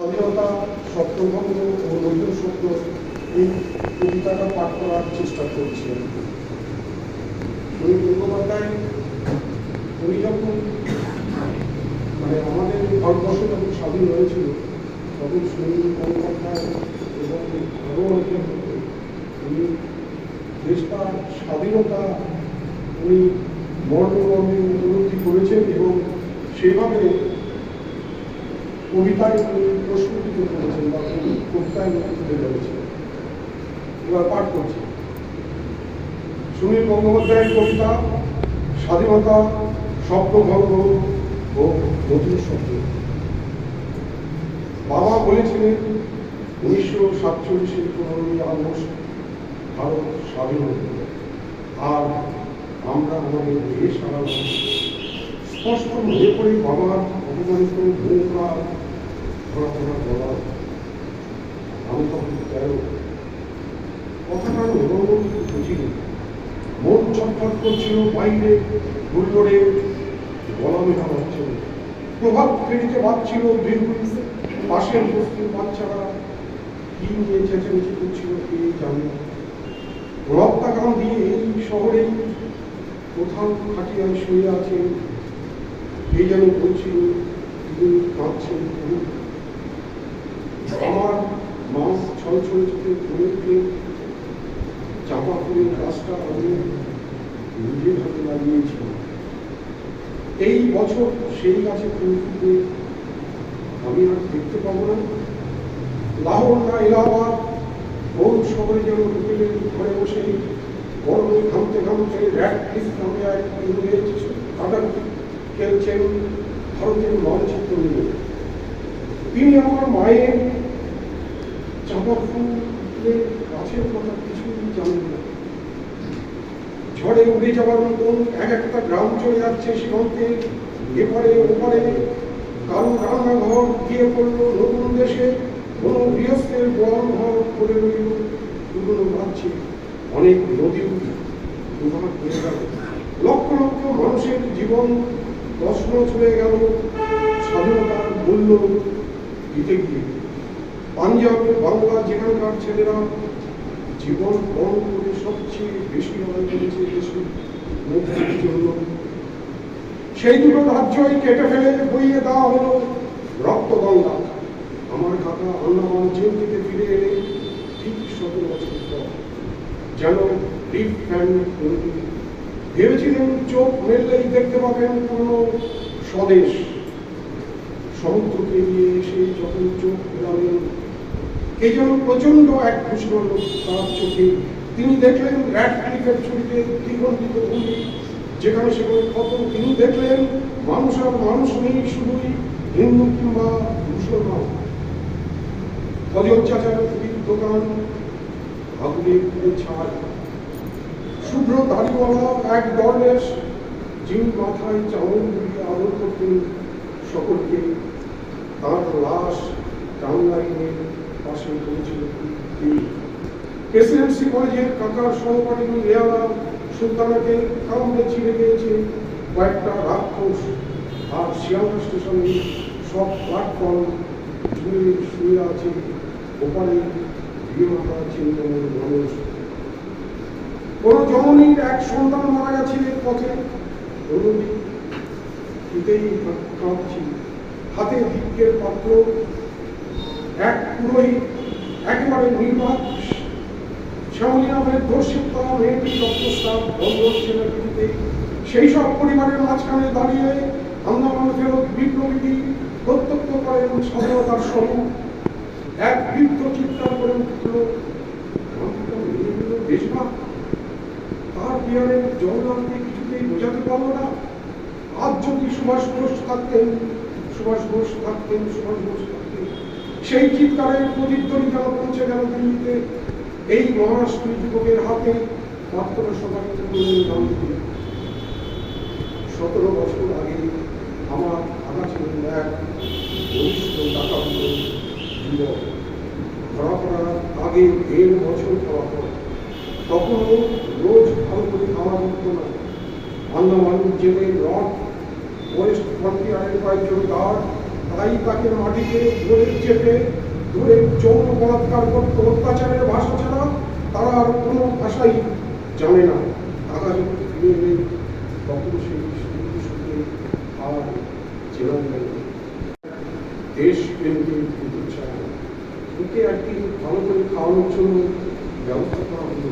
স্বাধীনতা, স্বপ্নভঙ্গ ও নতুন স্বপ্ন, এই কবিতাটা পাঠ করার চেষ্টা করছি। সুনীল গঙ্গোপাধ্যায় উনি যখন আমাদের ভারতবর্ষ যখন স্বাধীন হয়েছিল তখন সুনীল গঙ্গোপাধ্যায় এবং আরও অনেকে উনি দেশটার স্বাধীনতা উনি মর্মে উপলব্ধি করেছেন এবং সেভাবে কবিতায় প্রস্ফুটিত করেছেন বা কবিতায় তুলে ধরেছেন। এবার পাঠ করছি সুনীল গঙ্গোপাধ্যায়ের কবিতা স্বাধীনতা, স্বপ্নভঙ্গ ও নতুন স্বপ্ন। বাবা বলেছিলেন 1947 15ই আগস্ট ভারত স্বাধীন হল, আর আমরা আমাদের দেশ হারালাম। স্পষ্ট মনে করে বাবার অপমানিত নৌকা ধরা বলা। আমি তখন 13। কথাটা অনুভব বুঝিনি। মন ছটফট করছিল, বাইরে গুল্লোড়ে গলা মেঘা হচ্ছিল। প্রভাত ফেরিতে বাজছিল বিলগুলি। পাশের বস্তির বাচ্চারা কি নিয়ে চেঁচামেচি করছিল কে জানে। রক্তাকান্তি এই শহরে কোথাও খাটিয়ায় শুয়ে আছেন, এই যেন বলছিল তিনি কাঁদছেন। আমার মা ছল ছল চোখে ঘুরে উঠে চাপা ফুলের গাছটা আমি নিজের হাতে লাগিয়েছিলাম। এই বছর সেই গাছে ফুল ফুটবে আমি আর দেখতে পাবো না। লাহোর না এলাহাবাদ কোন শহরে যেন হোটেলের ঘরে বসে গরমে ঘামতে ঘামতে র্যাট ক্লিফ নামে এক ইংরেজ কাটাকুটি খেলছেন ভারতের মানচিত্র নিয়ে। তিনি আমার মায়ের চাপা ফুলের গাছের কথা কিছুই জানেন না। ঝড়ে উড়ে যাওয়ার মতন এক একটা গ্রাম চলে যাচ্ছে সীমান্তে, এপারে ওপারে। কারো রান্নাঘর গিয়ে পড়লো নতুন দেশে, কোনো গৃহস্থের গোয়াল ঘর করে রইল পুরনো রাজ্যে। অনেক নদী দুভাগ হয়ে গেল, লক্ষ লক্ষ মানুষের জীবন প্রশ্ন চলে গেল স্বাধীনতার মূল্য দিতে গিয়ে। পাঞ্জাব বাংলা যেখানকার ছেলেরা জীবন বন করে সবচেয়ে বেশি লড়াই করেছে দেশের মুক্তির জন্য, সেই দুটো রাজ্যই কেটে ফেলে বইয়ে দেওয়া হলো রক্তগঙ্গা। আমার কাকা আন্দামান জেল থেকে ফিরে এলে ঠিক 17 বছর পর যেন লিফ ফ্যান ভেবেছিলেন চোখ মেললেই দেখতে পাবেন পুরনো স্বদেশ। সমুদ্রকে নিয়ে এসে যখন চোখ ফেরালেন এই যেন প্রচন্ড এক ঘোষণা তার চোখে। তিনি দেখলেন র্যাট ক্লিফের ছুটিতে দ্বিগন্ধিত ভূমি, যেখানে সেখানে কত। তিনি দেখলেন মানুষ আর মানুষ নেই, শুধুই হিন্দু কিংবা মুসলমান। ফজল চাচার ফুটির দোকান, আগুনের ছাড়, শুভ্র দাড়িওয়ালা এক দরবেশ যিনি মাথায় চাউল দিয়ে আদর করতেন সকলকে। তার লাশ টাঙ্গাইলের পাশে পড়েছিল। প্রেসিডেন্সি কলেজের কাকার সহপাঠী রেয়ালা সুলতানাকে কামড়ে ছিঁড়ে গিয়েছে কয়েকটা রাক্ষস। আর শিয়ালদা স্টেশনে সব প্ল্যাটফর্ম জুড়ে শুয়ে আছে ওপারে বিয়েমাতা চিন্তনের মানুষ। কোন জননীর এক সন্তান মারা গেছে পথে, অন্যদিকেই কাঁদছি। হাতে ভিক্ষের পাত্র, এক পুরোহিত একেবারে নির্বাক। শ্যামলী নামের ধর্ষিত মেয়েটি রক্তস্রাব বন্ধ হচ্ছে না পৃথিবীতে। সেই সব পরিবারের মাঝখানে দাঁড়িয়ে আন্দামান ফেরত বিপ্লবীটি প্রত্যক্ষ করেন স্বাধীনতার স্বরূপ। এক বৃদ্ধ চিৎকার করে উঠল, দেশভাগ। তার বিহারের জগন্নাথকে কিছুতেই বোঝাতে পারল না। আজ যদি সুভাষ বোস থাকতেন, সুভাষ বোস থাকতেন, সুভাষ বোস থাকতেন। সেই চিৎকারের প্রতিধ্বনি যেন পৌঁছে গেল দিল্লিতে। এই মহারাষ্ট্রী যুবকের হাতে মাত্র সবাই নাম দিয়ে। 17 বছর আগে আমার আঘাত ছিলেন এক বরিষ্ঠ টাকাভূত যুবক। ধরা পড়ার আগে 1.5 বছর খাওয়া পর তখনও রোজ ভালো করে খাওয়া হতো না। আন্দামান জেলের রড ওয়েস্ট ফ্রন্টিয়ারের কয়েকজন গার্ড তাই তাকে মাটিতে ধরে চেপে ধরে যৌন বলাৎকার করত। অত্যাচারের ভাষা ছাড়া তারা আর কোনো ভাষাই জানে না। তারা যখন ফিরে এলেন তখন সেই সুন্দর সুন্দর আর চেনার গেল দেশ প্রেমীদের প্রতিচ্ছা। ওকে একদিন ভালো করে খাওয়ানোর জন্য ব্যবস্থা করা হলো।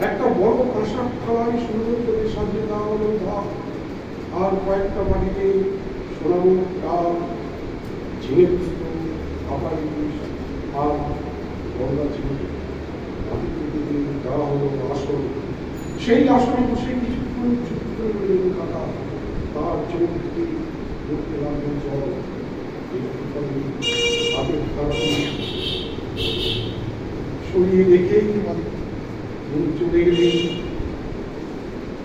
একটা বড় কাঁসার থালায় সুন্দর করে সাজিয়ে দেওয়া হলো ভাত, আর কয়েকটা বাড়িতে সোনামো ডাল, ঝিঙে পুস্ত, আপার ইলিশ আর গঙ্গা ঝিঙে দেওয়া হলো আসন। সেই আসনে বসে কিছুক্ষণ চুপ করে রইলেন কাকা। তার চোখ থেকে পড়তে লাগলো জল। হাতের তাড়াতাড়ি সরিয়ে রেখেই চলে গেলেন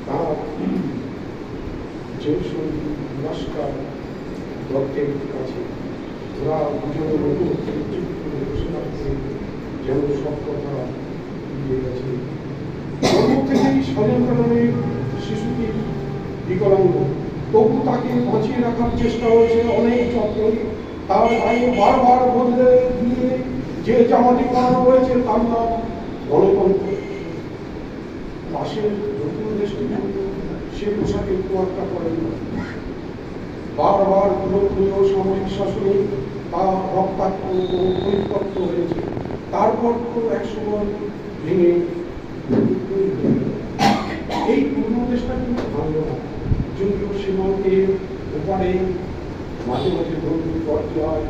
তার দত্তের কাছে। ওরা দুজনের মতো চুপ করে বসে থাকছে, যেন সব কথা মিলিয়ে গেছে। জন্ম থেকেই স্বাধীনতা নামে শিশুটি বিকলাঙ্গ, তবু তাকে বাঁচিয়ে রাখার চেষ্টা হয়েছে অনেক যত্ন। তার গায়ে বারবার বদলে দিয়ে যে জামাটি পরানো হয়েছে তার নাম গণতন্ত্র। পাশের নতুন দেশটি সে পোশাকে তোয়াক্কা করেন না। বারবার পুরোপুরিও সামরিক শাসনে তা রক্তাক্ত ও পরিত্যক্ত হয়েছে। তারপর তো একসময় ভেঙে এই পূর্ণ দেশটা কিন্তু ভালো না। যদিও সীমান্তের ওপারে মাঝে মাঝে বন্ধু পর্যায়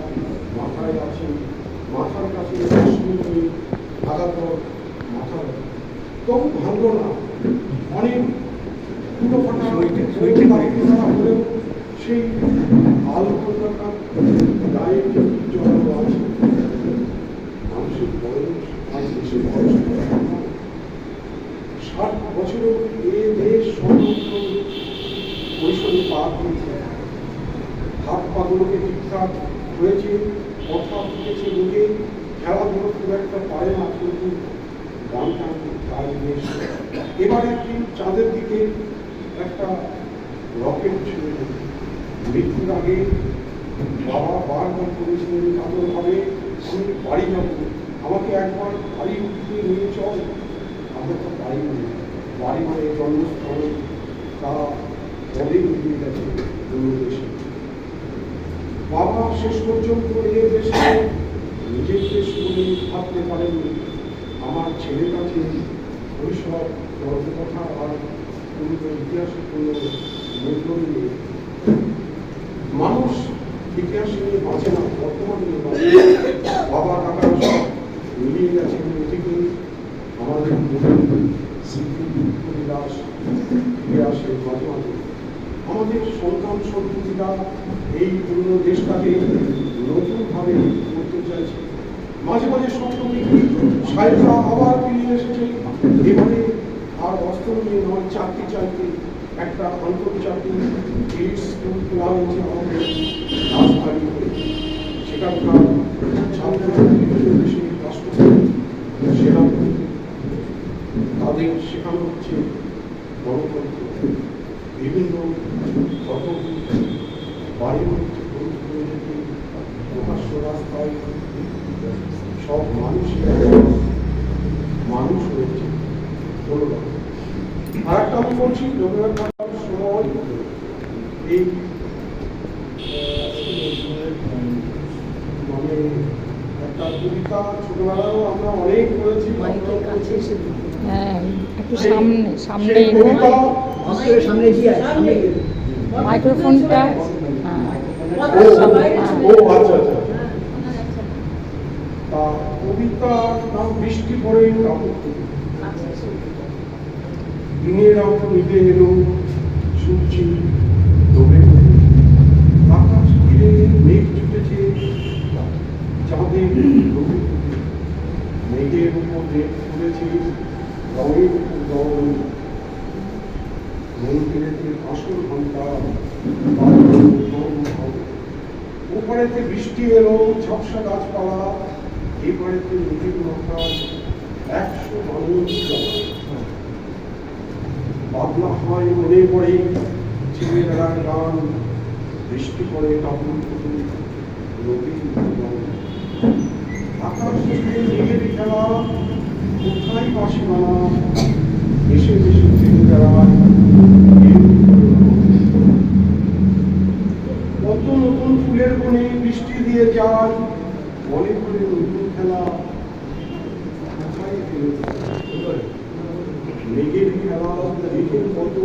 মাথায় আছে, মাথার কাছে আঘাত মাথা, তবু ভাঙল না। অনেক পুরো ফাটা হলেও সেই আলো কলকাতার গায়ে জড়ানো আছে। মানুষের বয়স আজ বেশি বয়স 60 বছরেও এ দেশ সমস্ত কৈশোরে পা দিয়েছে। হাত পাগুলোকে ঠিকঠাক হয়েছে, কথা ফুটেছে মুখে, খেলাধুলো খুব একটা পারে না, কিন্তু গানটা তাই বেশ। এবার একদিন চাঁদের দিকে একটা রকেট ছুঁড়ে দেবে। মৃত্যুর আগে বাবা বারবার করেছিলেন কাতরভাবে, আমি বাড়ি যাব, আমাকে একবার বাড়ি উঠিয়ে নিয়ে চল। আমরা তো বাড়ি নেই, বাড়ি মানে জন্মস্থান, তা পদে উঠিয়ে গেছে অন্য দেশে। বাবা শেষ পর্যন্ত এ দেশে নিজের দেশ বলে ভাবতে পারেননি। আমার ছেলের কাছে ওইসব গল্পকথা আর পূর্ব ইতিহাসের কোনো মূল্য নিয়ে মানুষ ইতিহাস নিয়ে বাঁচে না, বর্তমান নিয়ে বাঁচে। বাবা কাকা সব মিলিয়ে গেছেন অতীতে। আমাদের স্মৃতি বিলাস ফিরে আসে মাঝে মাঝে। আমাদের সন্তান সন্ততিরা এই পুরনো দেশটাকে নতুনভাবে করতে চাইছে। মাঝে মাঝে স্বপ্ন দেখি সাহেবরা আবার ফিরে এসেছে, এবারে আর অস্ত্র নিয়ে নয়, চাকরি চাইতে। একটা আন্তর্জাতিক স্কুল খোলা হয়েছে আমাদের রাজধানীতে। সেখানকার ছাত্ররা বিভিন্ন দেশের রাষ্ট্রপতি, সেনাপতি, তাদের শেখানো হচ্ছে গণতন্ত্র। বিভিন্ন ধর্ম বাড়ির মধ্যে প্রকাশ্য রাস্তায় সব মানুষ হয়েছে। ধন্যবাদ। আর একটা আমি বলছি, রবীন্দ্রনাথ সময় এই মানে একটা কবিতা ছোটবেলায়ও আমরা অনেক পড়েছি। হ্যাঁ, একটু সামনে মাইক্রোফোনটা। কবিতার নাম বৃষ্টি পড়ে দিনের আলো নিভে এলো, শুনছি ডোবে আকাশ ঘিরে মেঘ ছুটেছে, চাঁদের ডোবে মেঘের উপর মেঘ ফুলেছে, রঙের উপর রঙ। মন্দিরেতে আসল ঘন্টা ওপারেতে বৃষ্টি এলো, ঝাপসা গাছপালা, এপারেতে নদীর মাথা 100 মানুষ। বাদলা হয় মনে পড়ে ছেলেবেলার গান, বৃষ্টি পড়ে কাপড় কুকুর নদী আকাশ থেকে মেঘের খেলা কোথায় পাশে মানা এসে এসে ফিরে বেড়ায় কত নতুন ফুলের বনে বৃষ্টি দিয়ে যায় মনে করে নতুন খেলা কোথায় ফিরে মেঘের খেলা মেঘের কত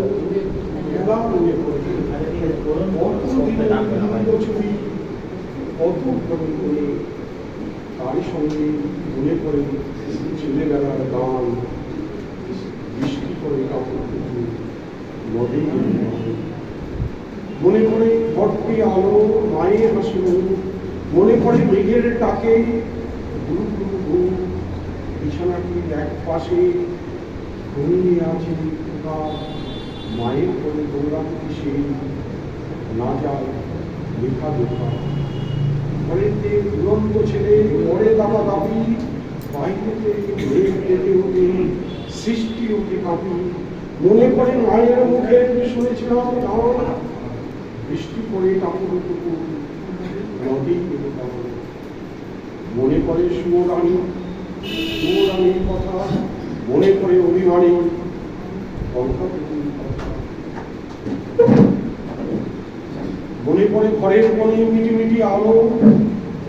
খেলা মনে করে ছবি কত ভ্রমণ করে তারই সঙ্গে মনে করে ছেলেবেলার গান বৃষ্টি করে কাপড় কুকুর নদী মনে করে ভর্তি আলো মায়ের হাসি মনে করে মেঘের ডাকে গুরু গুরু গুরু বিছানাটি এক পাশে ঘুমিয়ে আছে তার মায়ের করে দৌড়াতে সে না যায় লেখা লেখা ঘরেতে দুরন্ত ছেলে মরে দাবা দাবি বাইরেতে মেঘ ডেকে ওঠে সৃষ্টি ওঠে কাঁপি মনে করে মায়ের মুখে শুনেছিলাম গান বৃষ্টি পড়ে কাপড় কুকুর নদী মনে করে সুরানির কথা মনে করে অভিমানী মনে করে ঘরের কোণে মিটি মিটি আলো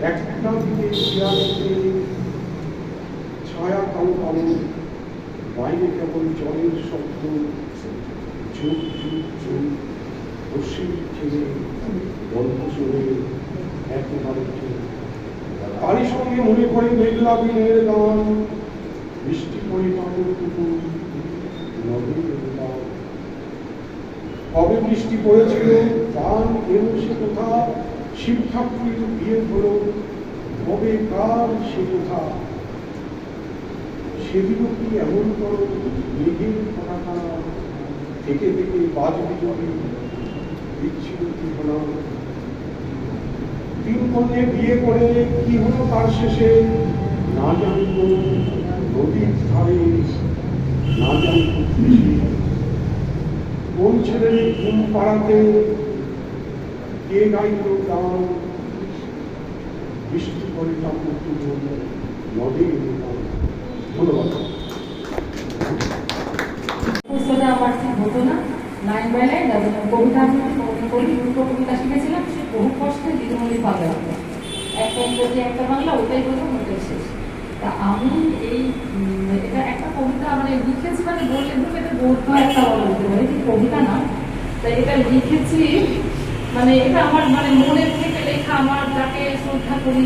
একটা দিকে ছায়া কালো কালো বাইরে কেবল জলের শব্দ ঝুঁক ঝুঁক ঝুঁক রশ্মি ছেলে গল্প চলে একেবারে তারই সঙ্গে মনে করে মেঘলা দিনের গান বৃষ্টি পড়ে কাপড় কুকুর নদীর গান কবে বৃষ্টি পড়েছিল গান এলো সে কোথা শিব ঠাকুরের বিয়ে হলো কবে কার সে কোথা সেদিনও কি এমন করো মেঘের পতাকা থেকে থেকে বাজবি যদি বিচ্ছিন্ন কি হলো তিন কন্যে বিয়ে করে কি হলো তার শেষে না জানি নদীর ধারে না জানি কোন ছেলের ঘুম পাড়াতে কে গাইল গান বৃষ্টি করে কাপড় নদীর ধন্যবাদ। আমার ঠিক হতো না লাইন বাই লাইন কবিতা কবিতা শিখেছিলাম সে বহু কষ্টে দিদিমণি পাবে হতো একটা ইংরেজি একটা বাংলা ওটাই প্রথম ওটাই শেষ তা আমি এই এটা একটা কবিতা মানে লিখেছি মানে বললে এটা গদ্য একটা বলা যেতে পারে কি কবিতা না তাই এটা লিখেছি মানে এটা আমার মানে মনের থেকে লেখা আমার যাকে শ্রদ্ধা করি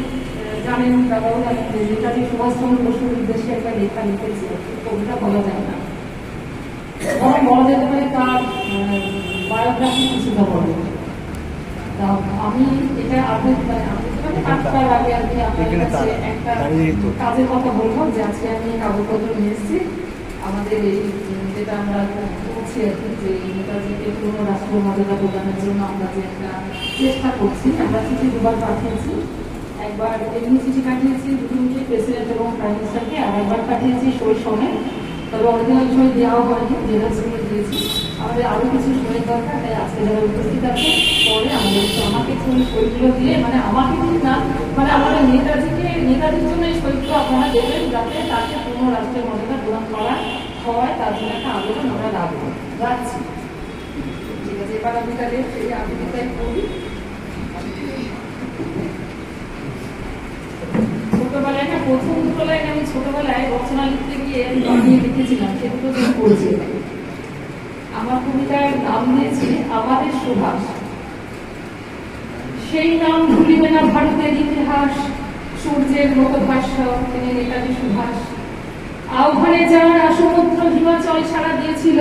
জানেন বাবাও জানেন যে নেতাজি সুভাষচন্দ্র বসুর উদ্দেশ্যে একটা লেখা লিখেছি কবিতা বলা যায় না বলা যেতে পারে তার বায়োগ্রাফি কিছুটা বলে তা আমি এটা আপনার কাজটার আগে আর কি আপনার কাছে একটা কাজের কথা বলবো যে আজকে আমি কাগজপত্র নিয়ে এসেছি আমাদের এই যেটা আমরা করছি আর কি যে নেতাজিকে পূর্ণ রাষ্ট্রীয় মর্যাদা প্রদানের জন্য আমরা যে একটা চেষ্টা করছি আমরা চিঠি দুবার পাঠিয়েছি একবার এমনি চিঠি পাঠিয়েছি দুজনকে প্রেসিডেন্ট এবং প্রাইম মিনিস্টারকে আর একবার পাঠিয়েছি সই সমেত তবে অরিজিনাল সই দেওয়া হয়নি জেনারেল সই দিয়েছি আমাদের আরও কিছু সইয়ের দরকার তাই আজকে যারা উপস্থিত আছে পরে আমাকে সইগুলো দিয়ে মানে আমাকে ঠিক না মানে আমাদের নেতাজির জন্য এই সইগুলো আপনারা দেবেন যাতে তাকে পূর্ণ রাষ্ট্রের মর্যাদা প্রদান করা হয় তার জন্য একটা আবেদন আমরা রাখছি ঠিক আছে এবার আমি তাহলে সেই আবেদনটাই করি ছোটবেলায় না প্রথম দুটো লাইন আমি ছোটবেলায় রচনা লিখতে গিয়ে বানিয়ে লিখেছিলাম সে দুটো দিন পড়ছি আমার কবিতার নাম দিয়েছি আমাদের সুভাষ সেই নাম ভুলিবে না ভারতের ইতিহাস সূর্যের মতো ভাষ্য তিনি নেতাজি সুভাষ আহ্বানে যার সমুদ্র হিমাচল সাড়া দিয়েছিল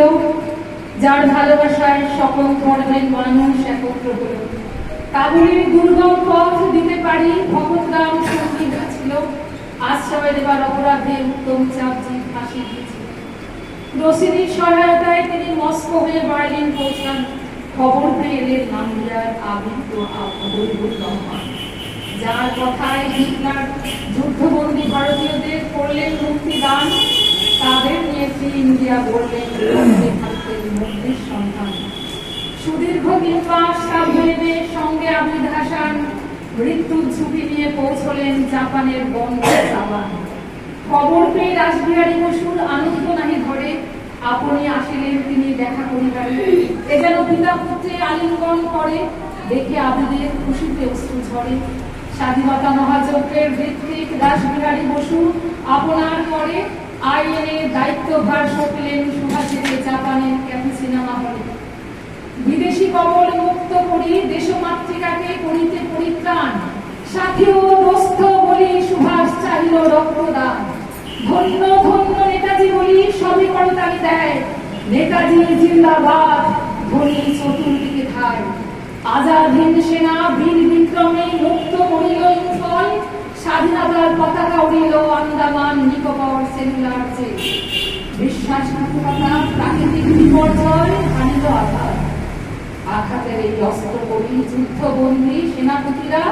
যার ভালোবাসায় সকল ধর্মের মানুষ একত্র হল কাবুলের দুর্গম পথ দিতে পারি ভগৎরাম সঙ্গী ছিল আশ্রয় দেবার অপরাধে উত্তম চাঁদজি ফাঁসি দিয়েছিল রশিদির সহায়তায় তিনি মস্কো হয়ে বার্লিন পৌঁছান খবর পেয়ে এলেন নামিবিয়ার আবিদ ও আবদুল রহমান যার কথায় হিটলার যুদ্ধবন্দী ভারতীয়দের করলেন মুক্তিদান তাদের নিয়ে ফ্রি ইন্ডিয়া বললেন ভারতের মুক্তির সন্ধান সুদীর্ঘ 3 মাস সাবধানে সঙ্গে আবিদ হাসান মৃত্যুর ঝুঁকি নিয়ে পৌঁছলেন জাপানের বন্দর সাবান। খবর পেয়ে রাসবিহারী বসুর আনন্দ নাহি ধরে, আপনি আসিলেন তিনি দেখা করিবারে। এ যেন পিতা পুত্রে আলিঙ্গন করে, দেখে আবিদের খুশিতে অশ্রু ঝরে। স্বাধীনতা মহাযজ্ঞের ভিত্তিক রাসবিহারী বসু আপনার পরে আইএনএ দায়িত্বভার সঁপলেন সুভাষিতে জাপানের ক্যাপুচিনো হলে। বিদেশি কবল মুক্ত করি দেশমাতৃকাকে করিতে পরিত্রাণ, সাথীও দোস্ত বলি সুভাষ চাহিল রক্তদান। ধন্য ধন্য নেতাজি বলি সবই করতালি দেয়, নেতাজি জিন্দাবাদ ধ্বনি চতুর্দিকে ঠায়। আজাদ হিন্দ সেনা বীর বিক্রমে মুক্ত করিল ইম্ফল, স্বাধীনতার পতাকা উড়িল আন্দামান নিকোবর সেলুলার জেল। বিশ্বাসঘাতকতা প্রাকৃতিক বিপর্যয় আনিল আঘাত, আঘাতের এই অস্ত্র করি যুদ্ধবন্দী সেনাপতিরা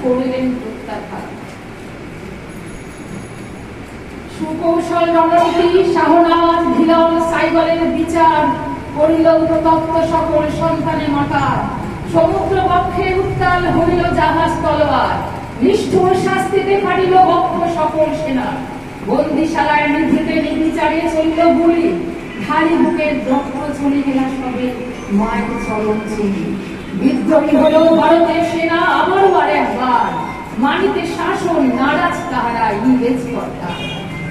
করিলেন প্রত্যাঘাত। সুকৌশল রণনীতি শাহনাজ ভিলন সাইবলের বিচার, করিল প্রতপ্ত সকল সন্তানে মাতার। সমুদ্র বক্ষে উত্তাল হইল জাহাজ তলোয়ার, নিষ্ঠুর শাস্তিতে ফাটিল বক্ষ সকল সেনা। বন্দিশালায় নিভৃতে নির্বিচারে চলিল গুলি, ধারি বুকের রক্ত চলে গেল সবে মায়ের চরণ চিনি। বিদ্রোহী হলো ভারতের সেনা আবারও আরেকবার, মাটিতে শাসন নারাজ তাহারা ইংরেজ কর্তা।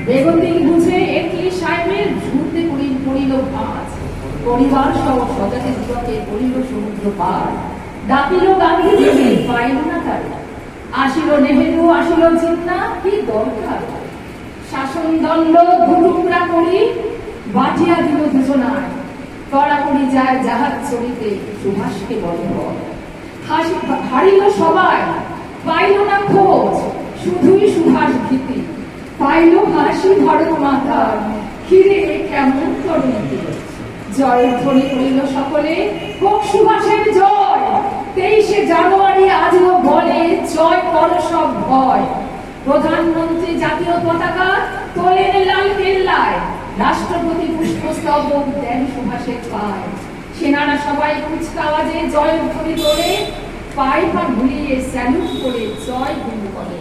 বেগতিক বুঝে একটি সাহেবের ঝুঁতে পড়িল ভাঁজ, পরিবার সহ স্বজাতি দিগকে করিল সমুদ্র পার। ডাকিল গান্ধীজিকে পাইল না তারা, আসিল নেহেরু আসিল জিন্না, কি দরকার। শাসন দণ্ড দুটুকরা করি বাটিয়া দিল দুজনায়, কড়াকড়ি যায় জাহাজ চড়িতে সুভাষকে বন্ধ। হারিল সবাই পাইল না খোঁজ, শুধুই সুভাষ ভীতি। পাইল হাসি ভারত মাতার, ফিরে কেমন তরুণী। জয়ের ধ্বনি করিল সকলে, হোক সুভাষের জয়। 23শে জানুয়ারি আজও বলে জয় কর সব ভয়। প্রধানমন্ত্রী জাতীয় পতাকা তোলেন লাল কেল্লায়, রাষ্ট্রপতি পুষ্পস্তবক দেন সুভাষের পায়। সেনারা সবাই কুচকাওয়াজে জয় ধ্বনি তোলে, পাই পা ভুলিয়ে স্যালুট করে জয় গুরু করে।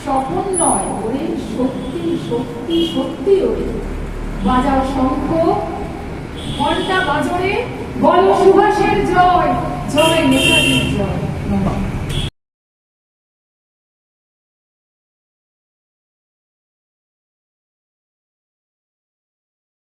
স্বপন নয় ওরে সত্যি সত্যি সত্যি ওরে, বাজাও শঙ্খ ঘণ্টা বাজরে, বলো সুভাষের জয়, জয় নেতাজির জয়।